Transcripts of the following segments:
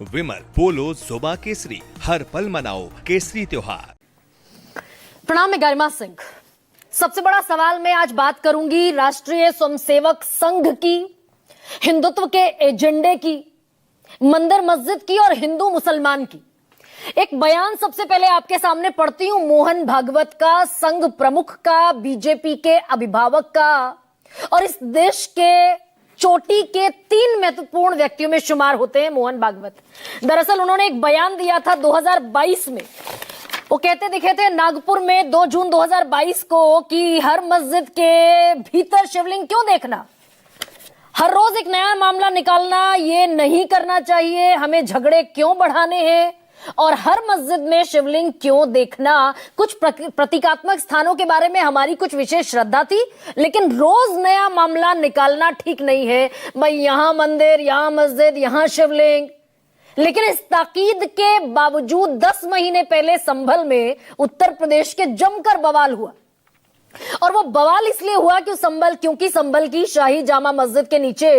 विमल पोलो जोबा केसरी, हर पल मनाओ केसरी त्योहार। प्रणाम, मैं गरिमा सिंह। सबसे बड़ा सवाल मैं आज बात करूंगी राष्ट्रीय स्वयंसेवक संघ की, हिंदुत्व के एजेंडे की, मंदिर मस्जिद की और हिंदू मुसलमान की। एक बयान सबसे पहले आपके सामने पढ़ती हूं, मोहन भागवत का, संघ प्रमुख का, बीजेपी के अभिभावक का और इस देश के चोटी के 3 महत्वपूर्ण व्यक्तियों में शुमार होते हैं मोहन भागवत। दरअसल उन्होंने एक बयान दिया था 2022 में। वो कहते दिखे थे नागपुर में 2 जून 2022 को कि हर मस्जिद के भीतर शिवलिंग क्यों देखना, हर रोज एक नया मामला निकालना ये नहीं करना चाहिए, हमें झगड़े क्यों बढ़ाने हैं और हर मस्जिद में शिवलिंग क्यों देखना। कुछ प्रतीकात्मक स्थानों के बारे में हमारी कुछ विशेष श्रद्धा थी, लेकिन रोज नया मामला निकालना ठीक नहीं है। भाई यहां मंदिर, यहां मस्जिद, यहां शिवलिंग। लेकिन इस ताकीद के बावजूद 10 महीने पहले संभल में उत्तर प्रदेश के जमकर बवाल हुआ। और वो बवाल इसलिए हुआ क्योंकि संभल की शाही जामा मस्जिद के नीचे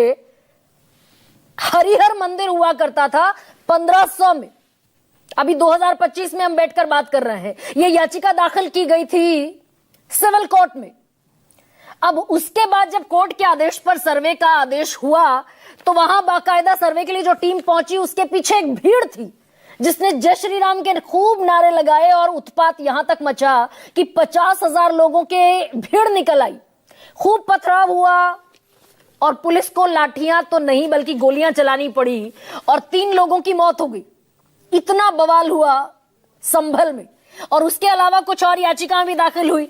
हरिहर मंदिर हुआ करता था 1500 में। अभी 2025 में हम बैठकर बात कर रहे हैं। यह याचिका दाखिल की गई थी सिविल कोर्ट में। अब उसके बाद जब कोर्ट के आदेश पर सर्वे का आदेश हुआ तो वहां बाकायदा सर्वे के लिए जो टीम पहुंची उसके पीछे एक भीड़ थी जिसने जय श्री राम के खूब नारे लगाए और उत्पात यहां तक मचा कि 50,000 लोगों के भीड़ निकल आई। खूब पथराव हुआ और पुलिस को लाठियां तो नहीं बल्कि गोलियां चलानी पड़ी और 3 लोगों की मौत हो गई। इतना बवाल हुआ संभल में। और उसके अलावा कुछ और याचिकाएं भी दाखिल हुई।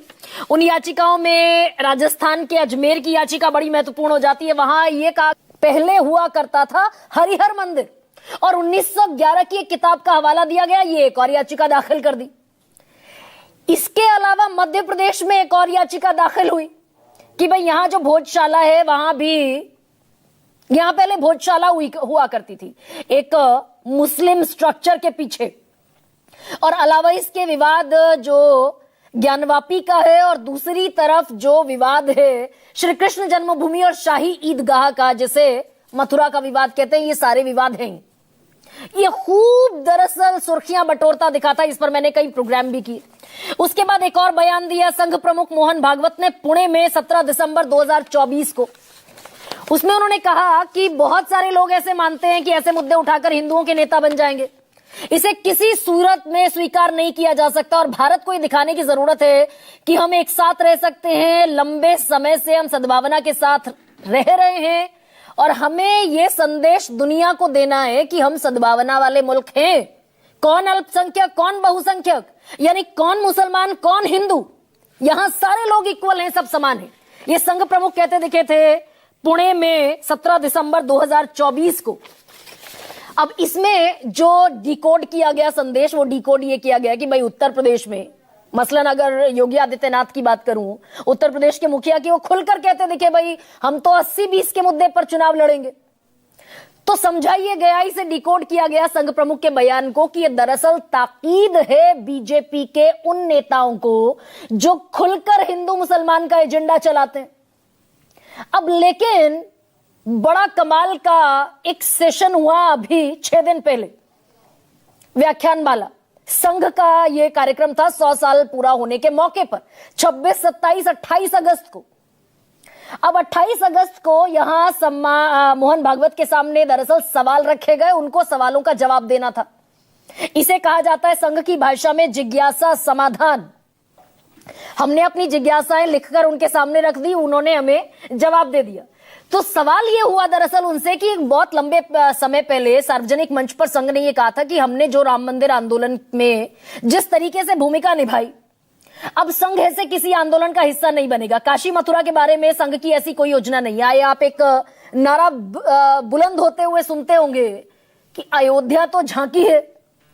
उन याचिकाओं में राजस्थान के अजमेर की याचिका बड़ी महत्वपूर्ण हो जाती है। वहां ये कहा पहले हुआ करता था हरिहर मंदिर और 1911 की एक किताब का हवाला दिया गया। ये एक और याचिका दाखिल कर दी। इसके अलावा मध्य प्रदेश में एक और याचिका दाखिल हुई कि भाई यहां जो भोजशाला है वहां भी, यहां पहले भोजशाला हुआ करती थी एक मुस्लिम स्ट्रक्चर के पीछे। और अलावा इसके विवाद जो ज्ञानवापी का है और दूसरी तरफ जो विवाद है श्री कृष्ण जन्मभूमि और शाही ईदगाह का, जिसे मथुरा का विवाद कहते हैं, ये सारे विवाद हैं। ये खूब दरअसल सुर्खियां बटोरता दिखा था। इस पर मैंने कई प्रोग्राम भी किए। उसके बाद एक और बयान दिया संघ प्रमुख मोहन भागवत ने पुणे में 17 दिसंबर 2024 को। उसमें उन्होंने कहा कि बहुत सारे लोग ऐसे मानते हैं कि ऐसे मुद्दे उठाकर हिंदुओं के नेता बन जाएंगे। इसे किसी सूरत में स्वीकार नहीं किया जा सकता और भारत को ये दिखाने की जरूरत है कि हम एक साथ रह सकते हैं। लंबे समय से हम सद्भावना के साथ रह रहे हैं और हमें यह संदेश दुनिया को देना है कि हम सद्भावना वाले मुल्क हैं। कौन अल्पसंख्यक, कौन बहुसंख्यक, यानी कौन मुसलमान, कौन हिंदू, यहां सारे लोग इक्वल हैं, सब समान हैं। ये संघ प्रमुख कहते दिखे थे पुणे में 17 दिसंबर 2024 को। अब इसमें जो डिकोड किया गया संदेश, वो डिकोड ये किया गया कि भाई उत्तर प्रदेश में, मसलन अगर योगी आदित्यनाथ की बात करूं, उत्तर प्रदेश के मुखिया की, वो खुलकर कहते दिखे भाई हम तो 80-20 के मुद्दे पर चुनाव लड़ेंगे। तो समझाइए गया, इसे डिकोड किया गया संघ प्रमुख के बयान को कि ये दरअसल ताकीद है बीजेपी के उन नेताओं को जो खुलकर हिंदू मुसलमान का एजेंडा चलाते हैं। अब लेकिन बड़ा कमाल का एक सेशन हुआ अभी 6 दिन पहले, व्याख्यानमाला संघ का यह कार्यक्रम था 100 साल पूरा होने के मौके पर 26, 27, 28 अगस्त को। अब 28 अगस्त को यहां मोहन भागवत के सामने दरअसल सवाल रखे गए, उनको सवालों का जवाब देना था। इसे कहा जाता है संघ की भाषा में जिज्ञासा समाधान। हमने अपनी जिज्ञासाएं लिखकर उनके सामने रख दी, उन्होंने हमें जवाब दे दिया। तो सवाल यह हुआ दरअसल उनसे कि बहुत लंबे समय पहले सार्वजनिक मंच पर संघ ने यह कहा था कि हमने जो राम मंदिर आंदोलन में जिस तरीके से भूमिका निभाई, अब संघ ऐसे किसी आंदोलन का हिस्सा नहीं बनेगा। काशी मथुरा के बारे में संघ की ऐसी कोई योजना नहीं है। आप एक नारा बुलंद होते हुए सुनते होंगे कि अयोध्या तो झांकी है,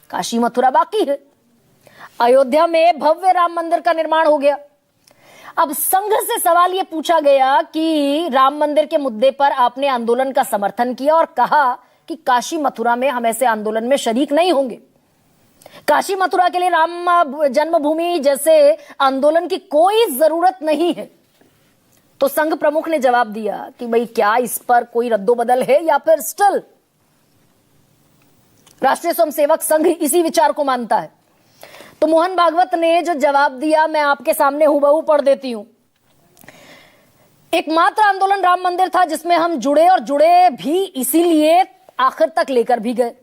काशी मथुरा बाकी है। अयोध्या में भव्य राम मंदिर का निर्माण हो गया। अब संघ से सवाल यह पूछा गया कि राम मंदिर के मुद्दे पर आपने आंदोलन का समर्थन किया और कहा कि काशी मथुरा में हम ऐसे आंदोलन में शरीक नहीं होंगे। काशी मथुरा के लिए राम जन्मभूमि जैसे आंदोलन की कोई जरूरत नहीं है। तो संघ प्रमुख ने जवाब दिया कि भाई क्या इस पर कोई रद्दोबदल है या फिर स्टिल राष्ट्रीय स्वयंसेवक संघ इसी विचार को मानता है। तो मोहन भागवत ने जो जवाब दिया मैं आपके सामने हुबहू पढ़ देती हूं। एकमात्र आंदोलन राम मंदिर था जिसमें हम जुड़े, और जुड़े भी इसीलिए आखिर तक लेकर भी गए।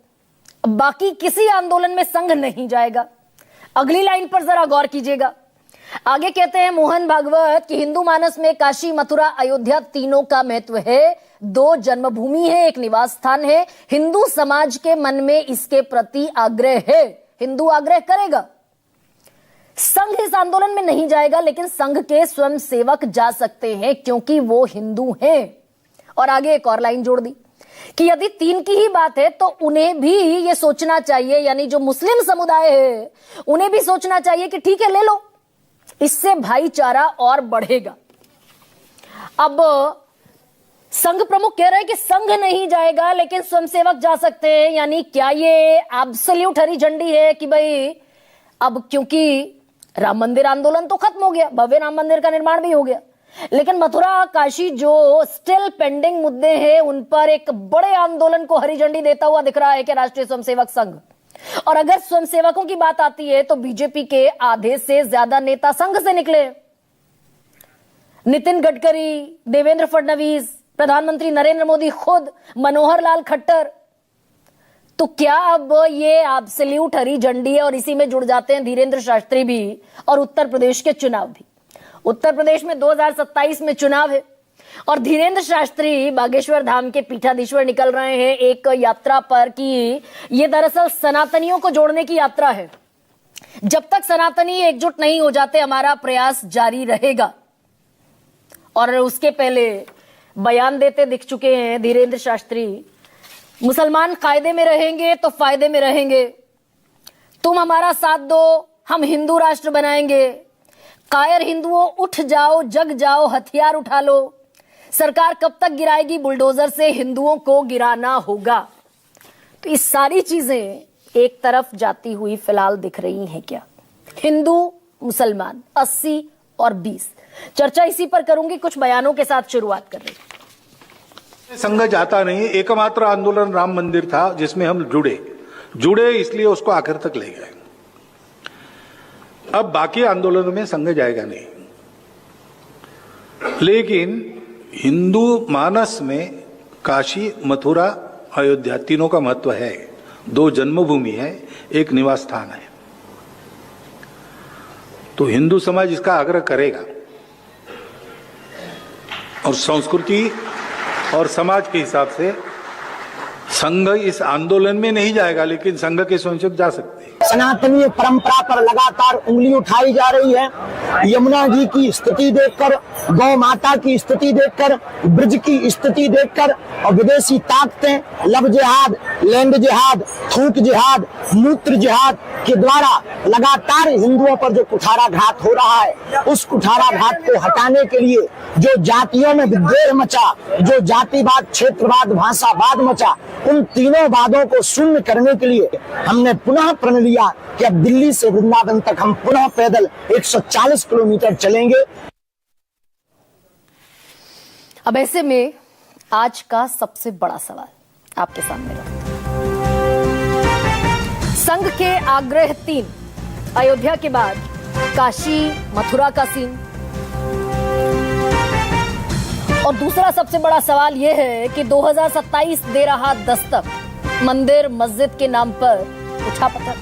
बाकी किसी आंदोलन में संघ नहीं जाएगा। अगली लाइन पर जरा गौर कीजिएगा। आगे कहते हैं मोहन भागवत कि हिंदू मानस में काशी, मथुरा, अयोध्या तीनों का महत्व है। 2 जन्मभूमि है, एक निवास स्थान है। हिंदू समाज के मन में इसके प्रति आग्रह है। हिंदू आग्रह करेगा। संघ इस आंदोलन में नहीं जाएगा, लेकिन संघ के स्वयंसेवक जा सकते हैं क्योंकि वो हिंदू हैं। और आगे एक और लाइन जोड़ दी कि यदि 3 की ही बात है तो उन्हें भी ये सोचना चाहिए, यानी जो मुस्लिम समुदाय है उन्हें भी सोचना चाहिए कि ठीक है ले लो, इससे भाईचारा और बढ़ेगा। अब संघ प्रमुख कह रहे हैं कि संघ नहीं जाएगा लेकिन स्वयंसेवक जा सकते हैं, यानी क्या ये एब्सोल्यूट हरी झंडी है कि भाई अब क्योंकि राम मंदिर आंदोलन तो खत्म हो गया, भव्य राम मंदिर का निर्माण भी हो गया, लेकिन मथुरा, काशी जो स्टिल पेंडिंग मुद्दे हैं उन पर एक बड़े आंदोलन को हरी झंडी देता हुआ दिख रहा है कि राष्ट्रीय स्वयंसेवक संघ। और अगर स्वयंसेवकों की बात आती है तो बीजेपी के आधे से ज्यादा नेता संघ से निकले। नितिन गडकरी, देवेंद्र फडणवीस, प्रधानमंत्री नरेंद्र मोदी खुद, मनोहर लाल खट्टर। तो क्या अब ये एब्सोल्यूट हरी झंडी है और इसी में जुड़ जाते हैं धीरेंद्र शास्त्री भी और उत्तर प्रदेश के चुनाव भी। उत्तर प्रदेश में 2027 में चुनाव है और धीरेंद्र शास्त्री बागेश्वर धाम के पीठाधीश्वर निकल रहे हैं एक यात्रा पर कि ये दरअसल सनातनियों को जोड़ने की यात्रा है। जब तक सनातनी एकजुट नहीं हो जाते हमारा प्रयास जारी रहेगा। और उसके पहले बयान देते दिख चुके हैं धीरेंद्र शास्त्री, मुसलमान कायदे में रहेंगे तो फायदे में रहेंगे, तुम हमारा साथ दो, हम हिंदू राष्ट्र बनाएंगे। कायर हिंदुओं उठ जाओ, जग जाओ, हथियार उठा लो, सरकार कब तक गिराएगी, बुलडोजर से हिंदुओं को गिराना होगा। तो ये सारी चीजें एक तरफ जाती हुई फिलहाल दिख रही हैं। क्या हिंदू मुसलमान 80 और 20 चर्चा इसी पर करूंगी, कुछ बयानों के साथ शुरुआत कर रही। संघ जाता नहीं, एकमात्र आंदोलन राम मंदिर था जिसमें हम जुड़े इसलिए उसको आखिर तक ले गए। अब बाकी आंदोलनों में संघ जाएगा नहीं, लेकिन हिंदू मानस में काशी, मथुरा, अयोध्या तीनों का महत्व है। 2 जन्मभूमि है, एक निवास स्थान है, तो हिंदू समाज इसका आग्रह करेगा और संस्कृति और समाज के हिसाब से संघ इस आंदोलन में नहीं जाएगा, लेकिन संघ के स्वयंसेवक जा सकते हैं। सनातनी परंपरा पर लगातार उंगली उठाई जा रही है। यमुना जी की स्थिति देखकर, गौ माता की स्थिति देखकर, ब्रज की स्थिति देखकर और विदेशी ताकतें लव जिहाद, लैंड जिहाद, थूक जिहाद, मूत्र जिहाद के द्वारा लगातार हिंदुओं पर जो कुठाराघात हो रहा है, उस कुठाराघात को हटाने के लिए जो जातियों में विद्वेष मचा, जो जातिवाद, क्षेत्रवाद, भाषावाद मचा, उन तीनों वादों को शून्य करने के लिए हमने पुनः प्रण लिया कि अब दिल्ली से वृंदावन तक हम पुनः पैदल 140 किलोमीटर चलेंगे। अब ऐसे में आज का सबसे बड़ा सवाल आपके सामने रखते हैं। संघ के आग्रह 3, अयोध्या के बाद काशी, मथुरा का सीन। और दूसरा सबसे बड़ा सवाल यह है कि 2027 दे रहा दस्तक, मंदिर मस्जिद के नाम पर उठापटक।